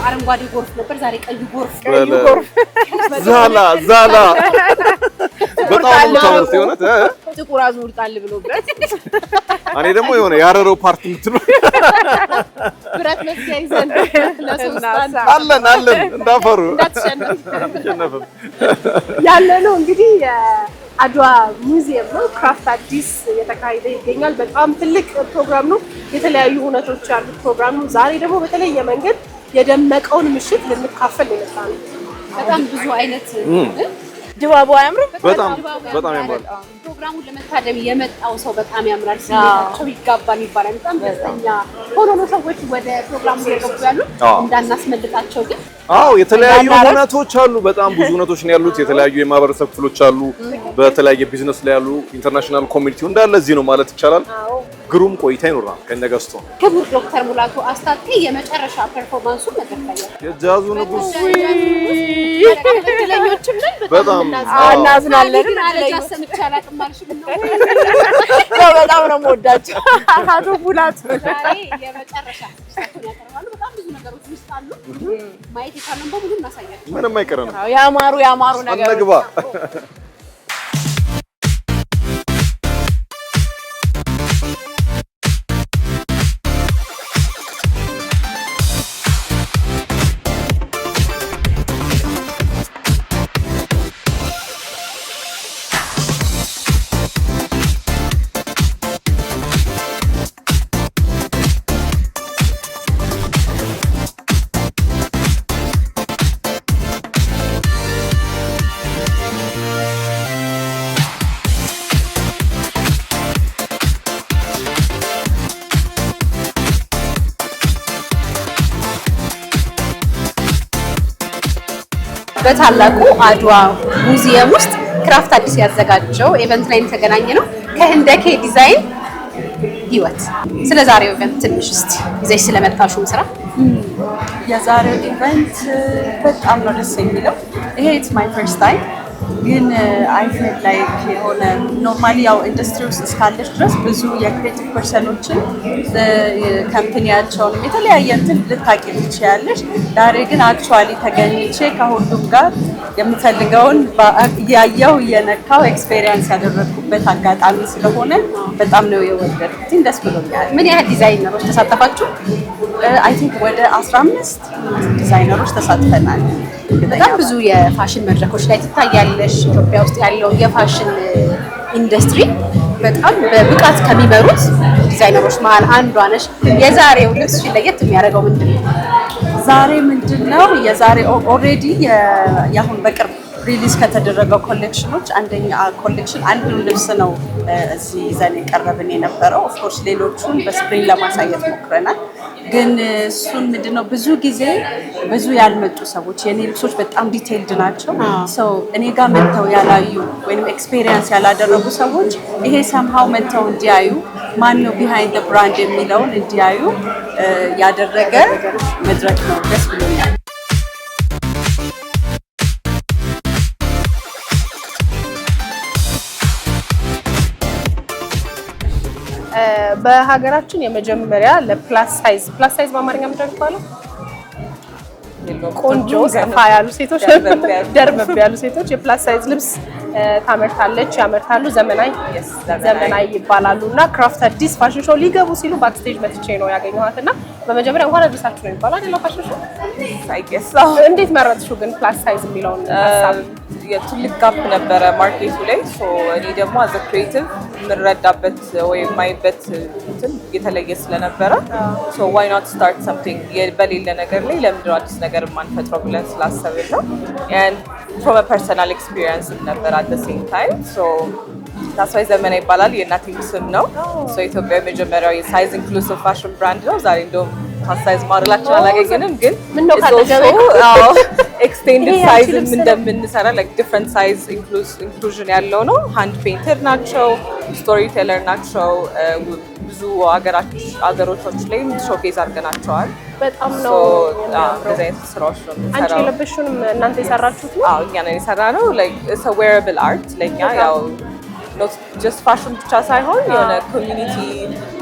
አረንጓዴ ጎርፍ ነበር ዛሬ ቀይ ጎርፍ ዛላ በጣም ነው የሆነ ጥቁር አዝሙድ ጣል ብሎበት እኔ ደግሞ የሆነ ያረረው ፓርቲ እንትኑ ብረት መስያ ይዘን ለሶስት አለን እንዳፈሩ ያለነው እንግዲህ አድዋ ሙዚየም ነው። ክራፍት አዲስ የተካሄደ ይገኛል። በጣም ትልቅ ፕሮግራም ነው። የተለያዩ ሁነቶች ያሉት ፕሮግራም ነው። ዛሬ ደግሞ በተለየ መንገድ የደመቀውን ምሽት ልንካፈል ይመጣል። በጣም ብዙ አይነት ድባቡ አያምርም? በጣም ያምራል። ፕሮግራሙን ለመታደም የመጣው ሰው በጣም ያምራል። ስሜታቸው ይጋባል ይባላል። በጣም ደስተኛ ሆኖ ነው ሰዎች ወደ ፕሮግራሙ እየገቡ ያሉት። እንዳናስመልጣቸው ግን የተለያዩ ሁነቶች አሉ። በጣም ብዙ ሁነቶች ነው ያሉት። የተለያዩ የማህበረሰብ ክፍሎች አሉ። በተለያየ ቢዝነስ ላይ ያሉ ኢንተርናሽናል ኮሚኒቲው እንዳለ እዚህ ነው ማለት ይቻላል። ግሩም ቆይታ ይኖራል ከነገስቶ ክቡር ዶክተር ሙላቱ አስታጥቄ የመጨረሻ ፐርፎርማንሱ መከታተል የጃዙ ንጉስ ለኞችም በጣም እናዝናለን። በጣም ነው የምወዳቸው አቶ ሙላቱ። የመጨረሻ በጣም ብዙ ነገሮች ውስጥ አሉ። ማየት የቻለን በሙሉ እናሳያለን። ምንም አይቀርም። ያማሩ ነገሮች በታላቁ አድዋ ሙዚየም ውስጥ ክራፍት አዲስ ያዘጋጀው ኢቨንት ላይ ተገናኘ ነው ከህንደኬ ዲዛይን ህይወት። ስለ ዛሬው ኢቨንት ትንሽ እስቲ ይዘሽ ስለመጣሽው ስራ። የዛሬው ኢቨንት በጣም ነው ደስ የሚለው። ይሄ ኢትስ ማይ ፈርስት ታይም ግን አይ ፊል ላይክ የሆነ ኖርማሊ ያው ኢንዱስትሪ ውስጥ እስካለች ድረስ ብዙ የክሬቲቭ ፐርሰኖችን ካምፓኒያቸውን የተለያየ እንትን ልታቂ ትችያለሽ። ዛሬ ግን አክቹዋሊ ተገኝቼ ከሁሉም ጋር የምፈልገውን ያየው የነካው ኤክስፔሪየንስ ያደረኩበት አጋጣሚ ስለሆነ በጣም ነው የወደድኩት። ደስ ብሎኛል። ምን ያህል ዲዛይነሮች ተሳተፋችሁ? አይ ቲንክ ወደ 15 ዲዛይነሮች ተሳትፈናል። በጣም ብዙ የፋሽን መድረኮች ላይ ትታያለሽ። ኢትዮጵያ ውስጥ ያለው የፋሽን ኢንዱስትሪ በጣም በብቃት ከሚመሩት ዲዛይነሮች መሀል አንዷ ነሽ። የዛሬው ልብስ ለየት የሚያደርገው ምንድን ነው? ዛሬ ምንድነው የዛሬ ኦልሬዲ ያሁን በቅርብ ሪሊዝ ከተደረገው ኮሌክሽኖች አንደኛ ኮሌክሽን አንዱ ልብስ ነው እዚህ ይዘን የቀረብን የነበረው። ኦፍ ኮርስ ሌሎቹን በስፕሪንግ ለማሳየት ሞክረናል። ግን እሱን ምንድነው ብዙ ጊዜ ብዙ ያልመጡ ሰዎች የኔ ልብሶች በጣም ዲቴይልድ ናቸው። ሰው እኔ ጋር መተው ያላዩ ወይንም ኤክስፔሪየንስ ያላደረጉ ሰዎች ይሄ ሰምሃው መተው እንዲያዩ ማን ነው ቢሃይንድ ዘ ብራንድ የሚለውን እንዲያዩ ያደረገ መድረክ ነው። ደስ ብሎኛል። በሀገራችን የመጀመሪያ ለፕላስ ሳይዝ በአማርኛ ምንድን ነው የሚባለው? ቆንጆ ሰፋ ያሉ ሴቶች ደርበብ ያሉ ሴቶች የፕላስ ሳይዝ ልብስ ታመርታለች፣ ያመርታሉ። ዘመናዊ ይባላሉ እና ክራፍት አዲስ ፋሽን ሾው ሊገቡ ሲሉ ባክስቴጅ መጥቼ ነው ያገኘኋት እና በመጀመሪያ እንኳን አዲሳችሁ ነው የሚባለው አይደል? ፋሽን ሾው እንዴት መረጥሽው ግን ፕላስ ሳይዝ የሚለውን ሀሳብ? የትልቅ ጋፕ ነበረ ማርኬቱ ላይ። እኔ ደግሞ አዘ ክሬቲቭ የምንረዳበት ወይ የማይበት እንትን የተለየ ስለነበረ ዋይ ኖት ስታርት ሰምቲንግ በሌለ ነገር ላይ ለምንድነው አዲስ ነገር የማንፈጥረው ብለን ስላሰብን ነው። ፍሮም ፐርሰናል ኤክስፒሪየንስ ነበር አት ዘ ሴም ታይም። ታስፋይ ዘመና ይባላል የእናቴ ስም ነው። ኢትዮጵያ የመጀመሪያው የሳይዝ ኢንክሉሲቭ ፋሽን ብራንድ ነው። ዛሬ እንደውም ሳይዝ ማድረጋችን አላገኘንም፣ ግን ኤክስቴንድድ ሳይዝ እንደምንሰራ ላይክ ዲፍረንት ሳይዝ ኢንክሉዥን ያለው ነው። ሃንድ ፔይንተር ናቸው፣ ስቶሪ ቴለር ናቸው። ብዙ ሀገሮች ላይ ሾኬዝ አድርገናቸዋል። በጣም ነው እንደዚህ አይነት ስራዎች ነው የምንሰራው። አንቺ የለበሽውንም እናንተ የሰራችሁት ነው? አዎ እኛ ነን የሰራነው። ላይክ ኢትስ አ ዌራብል አርት ለኛ ያው ኖት ጀስት ፋሽን ብቻ ሳይሆን የሆነ ኮሚኒቲ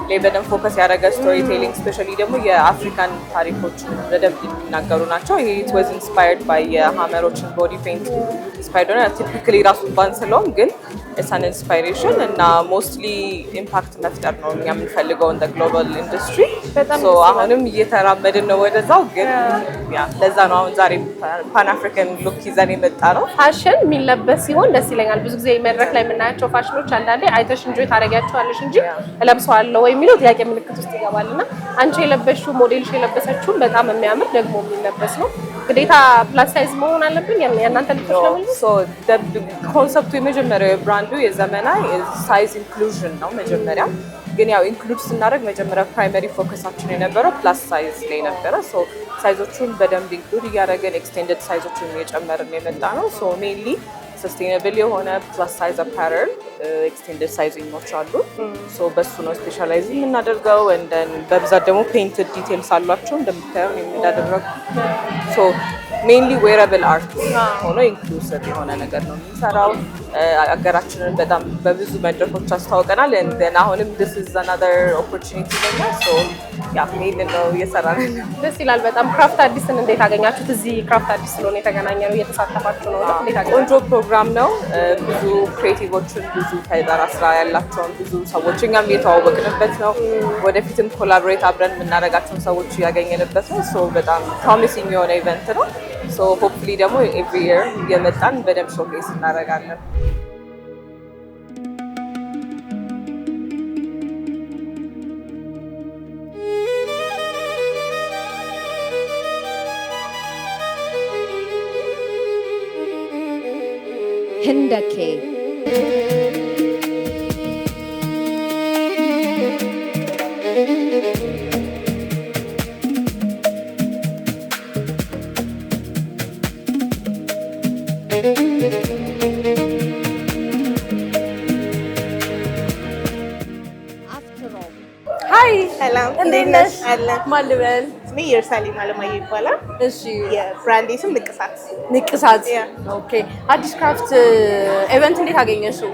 ላይ በደንብ ፎከስ ያደረገ ስቶሪ ቴሊንግ ስፔሻሊ ደግሞ የአፍሪካን ታሪኮችን በደንብ የሚናገሩ ናቸው። ይሄ it was inspired by የሀመሮችን ቦዲ ፔይንት ኢንስፓየርድ ሆነ ቲፒካሊ ራሱ ባንስለውም ግን it's an inspiration እና ሞስትሊ ኢምፓክት መፍጠር ነው እኛ የምንፈልገው እንደ ግሎባል ኢንዱስትሪ ሶ አሁንም እየተራመድን ነው ወደዛው ግን ያ ለዛ ነው አሁን ዛሬ ፓን አፍሪካን ሉክ ይዘን የመጣ ነው። ፋሽን የሚለበስ ሲሆን ደስ ይለኛል። ብዙ ጊዜ መድረክ ላይ የምናያቸው ፋሽኖች አንዳንዴ አይተሽ እንጆይ ታደርጊያቸዋለሽ እንጂ እለብሰዋለሁ ወይ የሚለው ጥያቄ ምልክት ውስጥ ይገባልና አንቺ የለበሽው ሞዴልሽ የለበሰችውን በጣም የሚያምር ደግሞ የሚለበስ ነው። ግዴታ ፕላስ ሳይዝ መሆን አለብን የእናንተ ልብሶች ነው ማለት ሶ ኮንሰፕቱ የመጀመሪያው የብራንዱ የዘመናዊ ሳይዝ ኢንክሉዥን ነው መጀመሪያ ግን ያው ኢንክሉድ ስናደርግ መጀመሪያ ፕራይመሪ ፎከሳችን የነበረው ፕላስ ሳይዝ ላይ ነበረ ሶ ሳይዞቹን በደንብ ኢንክሉድ እያደረግን ኤክስቴንደድ ሳይዞቹን እየጨመርን የመጣ ነው ሶ ሜንሊ ሰስቴይነብል የሆነ ፕላስ ሳይዝ አፓረል ኤክስቴንደድ ሳይዚንጎች አሉ ሶ በሱ ነው ስፔሻላይዝ የምናደርገው እንደን በብዛት ደግሞ ፔይንትድ ዲቴልስ አሏቸው እንደምታየው የምናደርገው ሶ ሜንሊ ዌረብል አርት ሆኖ ኢንክሉሲቭ የሆነ ነገር ነው የምንሰራው። አገራችንን በጣም በብዙ መድረኮች አስተዋውቀናል እንደን አሁንም this is another opportunity ለኛ ሶ ያ ሜል ነው እየሰራን ደስ ይላል በጣም። ክራፍት አዲስን እንዴት አገኛችሁት? እዚህ ክራፍት አዲስ ስለሆነ የተገናኘነው እየተሳተፋችሁ ነው እንዴት አገኛችሁት? ቆንጆ ፕሮግራም ነው። ብዙ ክሬቲቮችን ብዙ ፈጠራ ስራ ያላቸውን ብዙ ሰዎች እኛም እየተዋወቅንበት ነው። ወደፊትም ኮላቦሬት አብረን የምናደርጋቸውን ሰዎች ያገኘንበት ነው ሶ በጣም ፕሮሚሲንግ የሆነ ኢቨንት ነው ሶ ሆፕፉሊ ደግሞ ኤቭሪ ይር እየመጣን በደንብ ሾኬስ እናደርጋለን። Hindake ሃይ ሰላም እንዴት ነሽ? አለን ማን ልበል? ስሜ ኢየሩሳሌም አለማየሁ ይባላል። እሺ የብራንዴ ስም ንቅሳት። ንቅሳት ያ። ኦኬ። አዲስ ክራፍት ኢቨንት እንዴት አገኘሽው?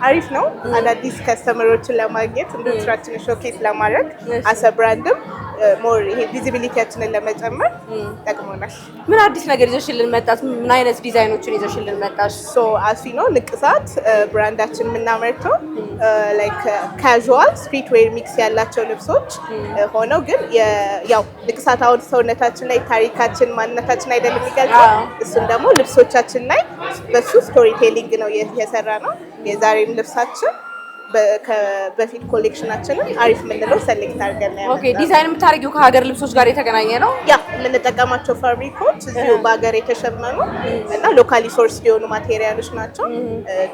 አሪፍ ነው። አዳዲስ ከስተመሮችን ለማግኘት እንዲሁም ስራችንን ሾኬስ ለማድረግ አሰ ብራንድም ሞር ይሄ ቪዚቢሊቲያችንን ለመጨመር ጠቅሞናል። ምን አዲስ ነገር ይዘሽልን መጣት? ምን አይነት ዲዛይኖችን ይዘሽልን መጣሽ? ሶ አስፊ ነው ንቅሳት ብራንዳችን የምናመርተው ላይክ ካዥዋል ስትሪት ዌር ሚክስ ያላቸው ልብሶች ሆነው ግን ያው ንቅሳት አሁን ሰውነታችን ላይ ታሪካችን ማንነታችን አይደለም የሚገልጸው እሱን ደግሞ ልብሶቻችን ላይ በሱ ስቶሪ ቴሊንግ ነው የሰራ ነው። የዛሬም ልብሳችን በፊት ኮሌክሽናችንን አሪፍ የምንለው ሰሌክት አድርገን ነው። ኦኬ። ዲዛይን የምታደርጊው ከሀገር ልብሶች ጋር የተገናኘ ነው? ያ የምንጠቀማቸው ፋብሪኮች እዚሁ በሀገር የተሸመኑ እና ሎካሊ ሶርስ የሆኑ ማቴሪያሎች ናቸው።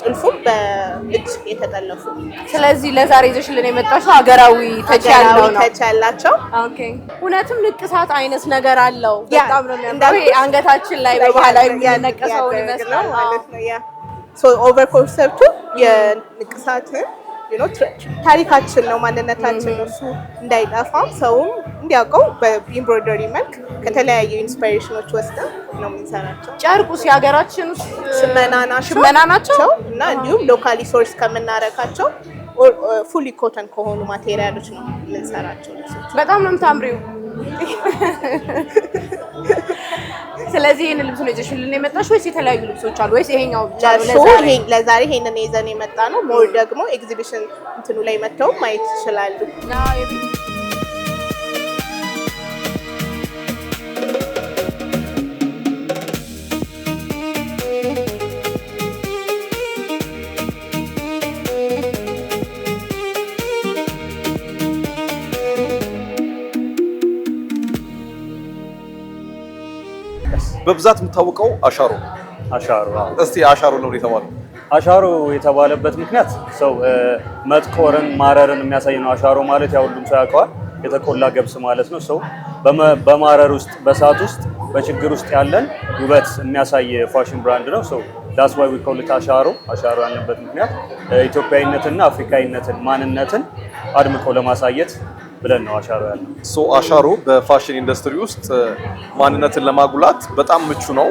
ጥልፉም በእጅ የተጠለፉ። ስለዚህ ለዛሬ ይዘሽልን የመጣሽው ሀገራዊ ተች ያላቸው። ኦኬ። እውነትም ንቅሳት አይነት ነገር አለው። ያ በጣም ነው የሚያምረው። ይሄ አንገታችን ላይ በባህላዊ የሚነቀሰው ይመስላል ማለት ነው። ያ ሶ ኦቨር ኮንሰፕቱ የንቅሳትን ታሪካችን ነው ማንነታችን ነው። እሱ እንዳይጠፋም ሰውም እንዲያውቀው በኢምብሮይደሪ መልክ ከተለያዩ ኢንስፓይሬሽኖች ወስደን ነው የምንሰራቸው። ጨርቁስ የሀገራችን ሽመና ናቸው እና እንዲሁም ሎካሊ ሶርስ ከምናረካቸው ፉሊ ኮተን ከሆኑ ማቴሪያሎች ነው የምንሰራቸው ልብሶች። በጣም ነው የምታምሪው። ስለዚህ ይሄን ልብስ ነው ይዘሽልን የመጣሽ ወይስ የተለያዩ ልብሶች አሉ ወይስ ይሄኛው ብቻ ነው? ለዛሬ ይሄንን ይዘን የመጣ ነው። ሞር ደግሞ ኤግዚቢሽን እንትኑ ላይ መተው ማየት ይችላሉ። በብዛት የምታወቀው አሻሮ አሻሮ። እስቲ አሻሮ ነው የተባለው? አሻሮ የተባለበት ምክንያት ሰው መጥቆርን ማረርን የሚያሳይ ነው። አሻሮ ማለት ያው ሁሉም ሰው ያውቀዋል፣ የተቆላ ገብስ ማለት ነው። ሰው በማረር ውስጥ በሳት ውስጥ በችግር ውስጥ ያለን ውበት የሚያሳይ ፋሽን ብራንድ ነው። ሰው ዳስ ዋይ ዊ ኮል ኢት አሻሮ። አሻሮ ያልንበት ምክንያት ኢትዮጵያዊነትና አፍሪካዊነትን ማንነትን አድምቆ ለማሳየት ብለን ነው አሻሮ ያለው። ሶ አሻሮ በፋሽን ኢንዱስትሪ ውስጥ ማንነትን ለማጉላት በጣም ምቹ ነው።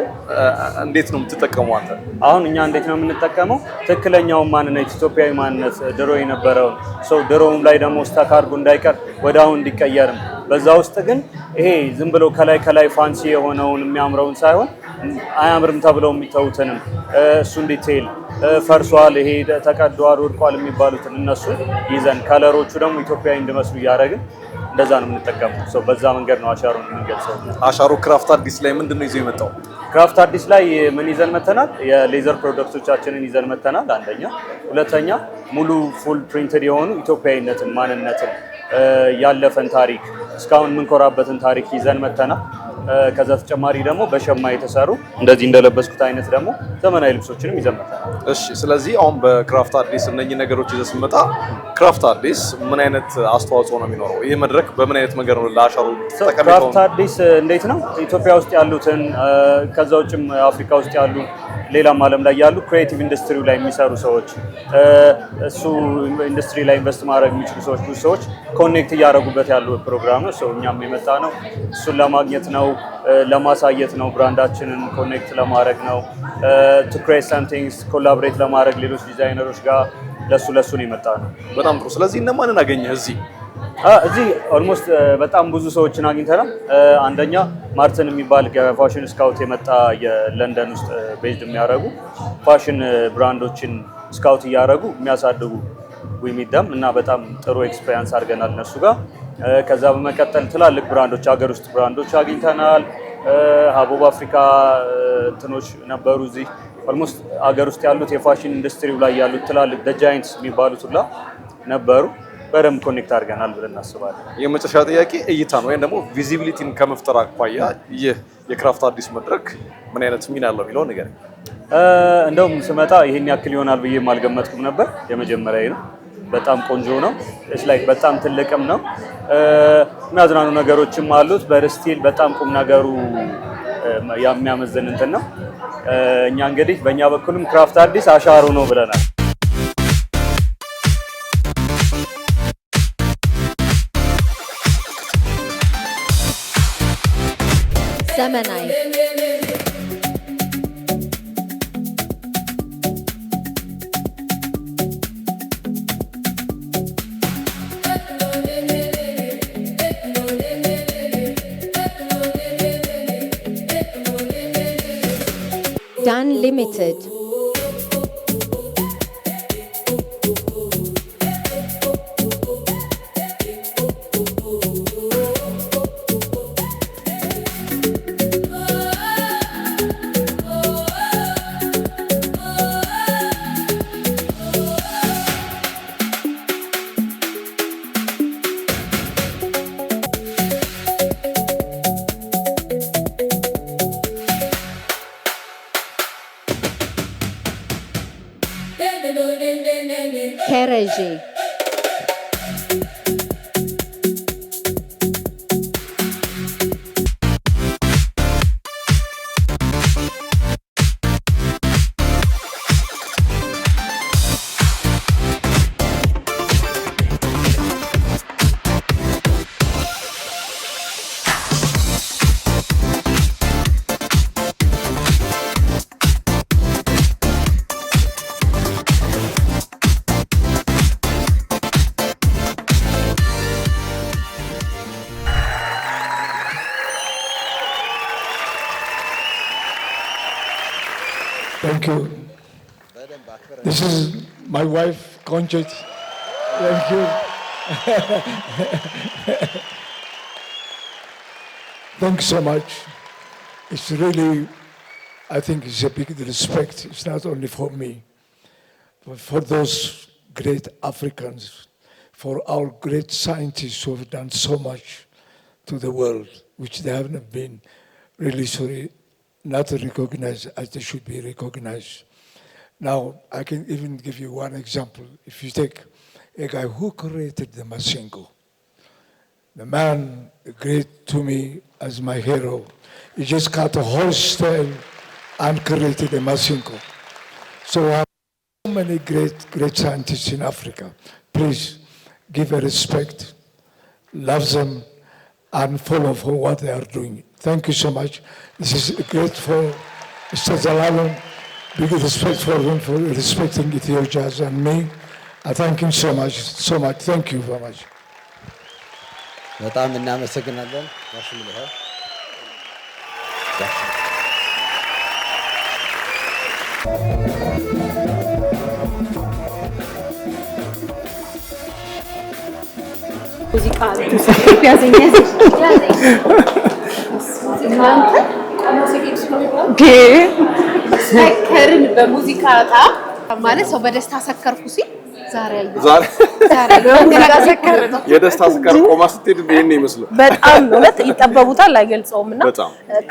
እንዴት ነው የምትጠቀመው አንተ? አሁን እኛ እንዴት ነው የምንጠቀመው? ትክክለኛውን ማንነት ኢትዮጵያዊ ማንነት ድሮ የነበረውን ሰው ድሮውም ላይ ደግሞ ስታክ አድርጎ እንዳይቀር ወደ አሁን እንዲቀየርም በዛ ውስጥ ግን ይሄ ዝም ብሎ ከላይ ፋንሲ የሆነውን የሚያምረውን ሳይሆን አያምርም ተብለው የሚተውትንም እሱን ዲቴይል ፈርሷል፣ ይሄ ተቀዷል፣ ወድቋል የሚባሉትን እነሱ ይዘን ከለሮቹ ደግሞ ኢትዮጵያዊ እንዲመስሉ እያደረግን እንደዛ ነው የምንጠቀመው። ሰው በዛ መንገድ ነው አሻሮን የምንገልጸው። አሻሮ ክራፍት አዲስ ላይ ምንድን ነው ይዞ የመጣው? ክራፍት አዲስ ላይ ምን ይዘን መተናል? የሌዘር ፕሮዳክቶቻችንን ይዘን መተናል አንደኛ። ሁለተኛ ሙሉ ፉል ፕሪንትድ የሆኑ ኢትዮጵያዊነትን ማንነትን ያለፈን ታሪክ እስካሁን የምንኮራበትን ታሪክ ይዘን መተናል። ከዛ ተጨማሪ ደግሞ በሸማ የተሰሩ እንደዚህ እንደለበስኩት አይነት ደግሞ ዘመናዊ ልብሶችንም ይዘን መተናል። እሺ፣ ስለዚህ አሁን በክራፍት አዲስ እነኚህ ነገሮች ይዘህ ስትመጣ ክራፍት አዲስ ምን አይነት አስተዋጽኦ ነው የሚኖረው? ይህ መድረክ በምን አይነት መንገድ ነው ለአሻሮ ተጠቃሚ? ክራፍት አዲስ እንዴት ነው ኢትዮጵያ ውስጥ ያሉትን ከዛ ውጭም አፍሪካ ውስጥ ያሉ ሌላም ዓለም ላይ ያሉ ክሬቲቭ ኢንዱስትሪው ላይ የሚሰሩ ሰዎች እሱ ኢንዱስትሪ ላይ ኢንቨስት ማድረግ የሚችሉ ሰዎች ብዙ ሰዎች ኮኔክት እያደረጉበት ያሉ ፕሮግራም ነው። ሰው እኛም የመጣ ነው እሱን ለማግኘት ነው፣ ለማሳየት ነው፣ ብራንዳችንን ኮኔክት ለማድረግ ነው፣ ቱ ክሬት ሰምቲንግ ኮላቦሬት ለማድረግ ሌሎች ዲዛይነሮች ጋር ለሱ ነው የመጣ ነው። በጣም ጥሩ። ስለዚህ እነማንን አገኘህ እዚህ? እዚህ ኦልሞስት በጣም ብዙ ሰዎችን አግኝተናል። አንደኛ ማርትን የሚባል ከፋሽን ስካውት የመጣ የለንደን ውስጥ ቤዝድ የሚያደርጉ ፋሽን ብራንዶችን ስካውት እያደረጉ የሚያሳድጉ ዊሚደም እና በጣም ጥሩ ኤክስፔሪንስ አድርገናል እነሱ ጋር። ከዛ በመቀጠል ትላልቅ ብራንዶች ሀገር ውስጥ ብራንዶች አግኝተናል። ሀቦብ አፍሪካ እንትኖች ነበሩ እዚህ ኦልሞስት ሀገር ውስጥ ያሉት የፋሽን ኢንዱስትሪው ላይ ያሉት ትላልቅ ጃይንትስ የሚባሉት ሁላ ነበሩ። በደንብ ኮኔክት አድርገናል ብለን እናስባለን። የመጨረሻ ጥያቄ እይታ ነው ወይም ደግሞ ቪዚቢሊቲን ከመፍጠር አኳያ ይህ የክራፍት አዲስ መድረክ ምን አይነት ሚና አለው የሚለው ነገር? እንደውም ስመጣ ይሄን ያክል ይሆናል ብዬ አልገመትኩም ነበር። የመጀመሪያ ነው። በጣም ቆንጆ ነው። ላይክ በጣም ትልቅም ነው። የሚያዝናኑ ነገሮችም አሉት። በስቲል በጣም ቁም ነገሩ የሚያመዝን እንትን ነው። እኛ እንግዲህ በእኛ በኩልም ክራፍት አዲስ አሻሮ ነው ብለናል። ዘመናዊ ዳን ሊሚትድ Kereji Thank you. This is my wife, Conchit. Thank you. Thanks so much. It's really, I think it's a big respect. It's not only for me, but for those great Africans, for our great scientists who have done so much to the world, which they haven't been really sorry. Not recognized as they should be recognized. Now, I can even give you one example. If you take a guy who created the Masingo, the man great to me as my hero, he just cut a horse tail and created a Masingo. So I have so many great scientists in Africa. Please give a respect love them, and follow for what they are doing. Thank you so much. This is great for Mr. Zalalem. Big respect for him for respecting Ethio Jazz and me. I thank him so much, so much. Thank you very much. በጣም እናመሰግናለን። ሙዚቃ ሰከርን በሙዚቃታ ማለት ሰው በደስታ ሰከርኩ ሲል ዛሬ የደስታ ስካር ቆማ ስትሄድ ይሄን ይመስላል። በጣም እውነት ይጠበቡታል አይገልጸውምና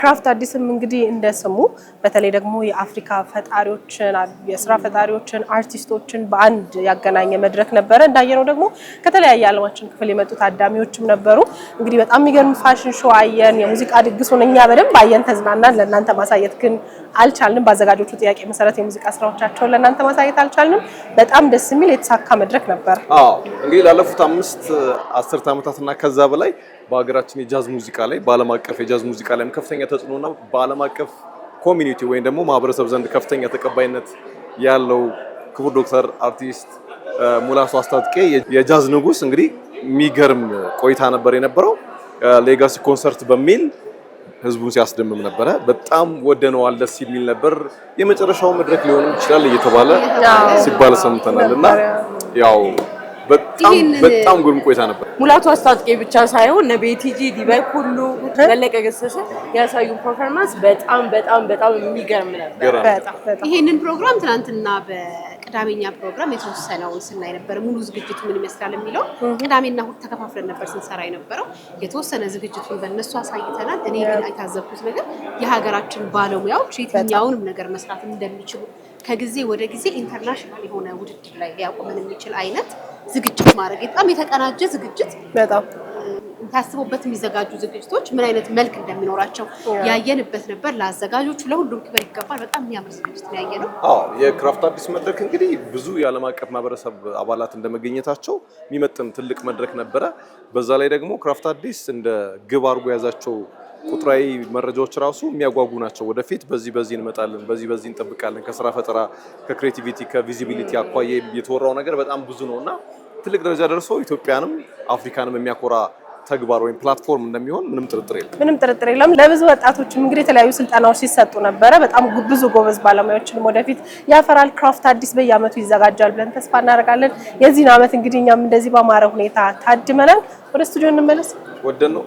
ክራፍት አዲስም እንግዲህ እንደስሙ በተለይ ደግሞ የአፍሪካ ፈጣሪዎችን የስራ ፈጣሪዎችን አርቲስቶችን በአንድ ያገናኘ መድረክ ነበረ። እንዳየነው ደግሞ ከተለያየ ዓለማችን ክፍል የመጡ ታዳሚዎችም ነበሩ። እንግዲህ በጣም የሚገርም ፋሽን ሾው አየን። የሙዚቃ ድግሱን እኛ በደንብ አየን፣ ተዝናናን። ለእናንተ ማሳየት ግን አልቻልንም። ባዘጋጆቹ ጥያቄ መሰረት የሙዚቃ ስራዎቻቸውን ለእናንተ ማሳየት አልቻልንም። በጣም ደስ የሚል የተሳካ መድረክ ነበር። እንግዲህ ላለፉት 5-10 ዓመታትና ከዛ በላይ በሀገራችን የጃዝ ሙዚቃ ላይ በዓለም አቀፍ የጃዝ ሙዚቃ ላይም ከፍተኛ ተጽዕኖና በዓለም አቀፍ ኮሚኒቲ ወይም ደግሞ ማህበረሰብ ዘንድ ከፍተኛ ተቀባይነት ያለው ክቡር ዶክተር አርቲስት ሙላቱ አስታጥቄ የጃዝ ንጉስ እንግዲህ የሚገርም ቆይታ ነበር የነበረው። ሌጋሲ ኮንሰርት በሚል ህዝቡን ሲያስደምም ነበረ። በጣም ወደነዋል፣ ደስ የሚል ነበር። የመጨረሻው መድረክ ሊሆን ይችላል እየተባለ ሲባል ሰምተናልና ያው በጣም ግሩም ቆይታ ነበር። ሙላቱ አስታጥቄ ብቻ ሳይሆን እነ ቤቲጂ ዲባይ ሁሉ መለቀ ገሰሰ ያሳዩ ፐርፎርማንስ በጣም የሚገርም ነበር። ይሄንን ፕሮግራም ትናንትና በቅዳሜኛ ፕሮግራም የተወሰነውን ስናይ ነበር። ሙሉ ዝግጅቱ ምን ይመስላል የሚለው ቅዳሜና እሑድ ተከፋፍለን ነበር ስንሰራ የነበረው። የተወሰነ ዝግጅቱን በእነሱ አሳይተናል። እኔ ግን የታዘብኩት ነገር የሀገራችን ባለሙያዎች የትኛውንም ነገር መስራት እንደሚችሉ ከጊዜ ወደ ጊዜ ኢንተርናሽናል የሆነ ውድድር ላይ ሊያቆመን የሚችል አይነት ዝግጅት ማድረግ በጣም የተቀናጀ ዝግጅት በጣም ታስቦበት የሚዘጋጁ ዝግጅቶች ምን አይነት መልክ እንደሚኖራቸው ያየንበት ነበር። ለአዘጋጆቹ ለሁሉም ክብር ይገባል። በጣም የሚያምር ዝግጅት ነው ያየነው። የክራፍት አዲስ መድረክ እንግዲህ ብዙ የዓለም አቀፍ ማህበረሰብ አባላት እንደመገኘታቸው የሚመጥን ትልቅ መድረክ ነበረ። በዛ ላይ ደግሞ ክራፍት አዲስ እንደ ግብ አድርጎ የያዛቸው ቁጥራዊ መረጃዎች ራሱ የሚያጓጉ ናቸው። ወደፊት በዚህ እንመጣለን፣ በዚህ እንጠብቃለን። ከስራ ፈጠራ፣ ከክሬቲቪቲ፣ ከቪዚቢሊቲ አኳያ የተወራው ነገር በጣም ብዙ ነውና ትልቅ ደረጃ ደርሶ ኢትዮጵያንም አፍሪካንም የሚያኮራ ተግባር ወይም ፕላትፎርም እንደሚሆን ምንም ጥርጥር የለም። ለብዙ ወጣቶችም እንግዲህ የተለያዩ ስልጠናዎች ሲሰጡ ነበረ። በጣም ብዙ ጎበዝ ባለሙያዎችንም ወደፊት ያፈራል ክራፍት አዲስ በየዓመቱ ይዘጋጃል ብለን ተስፋ እናደርጋለን። የዚህን ዓመት እንግዲህ እኛም እንደዚህ በአማረ ሁኔታ ታድመናል። ወደ ስቱዲዮ እንመለስ። ወደን ነው